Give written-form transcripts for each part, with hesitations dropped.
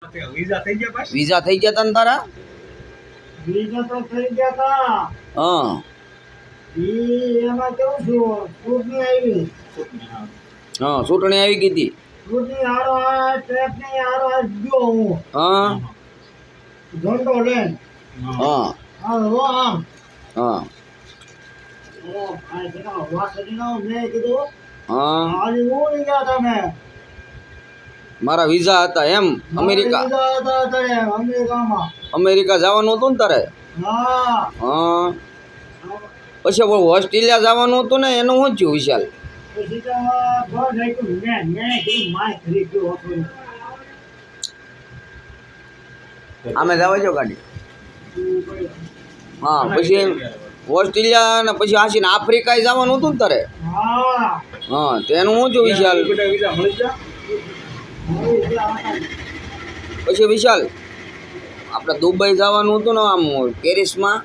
Visa થઈ ગયા તા ને તારા? વિઝા તો થઈ ગયા તા. હા. એમાં કેવું છું, ચૂંટણી આવી. હા, ચૂંટણી આવી ગઈ હતી. ચૂંટણી હારો આ ટ્રેકની હારો આ ગયો હું. હા. ઝંડો લઈને. હા. હાલો આમ. હા. ઓ ભાઈ જરા વાસડીનો મેં કીધું. હા. આજે ઉડી ગયા તમે. મારા વિઝા હતા એમ અમેરિકા? અમેરિકામાં. અમેરિકા જવાનું હતું ને તારે? હા. હા. પછી ઓસ્ટ્રેલિયા જવાનું હતું ને, એનું શું થયું વિશાલ? પછી તો ઘર રાખ્યું મેં કીધું માય ઘરે ગયો હતો. આમે જવા જો ગાડી. હા, પછી ઓસ્ટ્રેલિયા ને પછી આસીને આફ્રિકા જવાનું હતું ને તારે? હા. હા, તેનું શું થયું વિશાલ? પછી વિશાલ આપણે દુબઈ જવાનું હતું ને, આમ પેરિસમાં.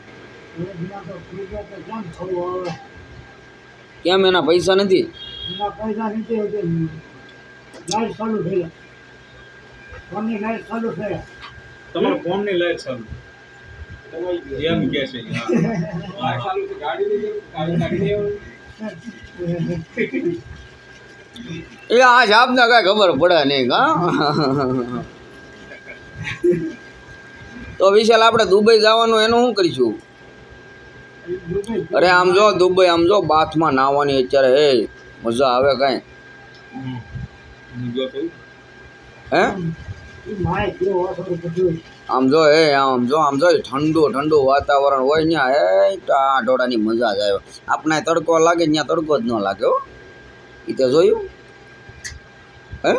કેમ એના પૈસા નથી? પૈસા નથી હોતી. લાઈટ ચાલુ થઈ. ફોનની લાઈટ ચાલુ થઈ. તમારો ફોનની લાઈટ ચાલુ એમ કે છે. એ આ જાબને કાંઈ ખબર પડે નહીં કા. તો વિશાલ આપણે દુબઈ જવાનું એનું શું કરીશું? અરે આમ જો દુબઈ, આમ જો બાથમાં નાહવાની અત્યારે હે મજા આવે કાંઈ? હે આમ જો હે, આમ જો ઠંડુ ઠંડુ વાતાવરણ હોય ત્યાં હે ઢોળાની મજા જ આવે. આપણે તડકો લાગે ત્યાં તડકો જ ન લાગે હો. એ તો જોયું હે.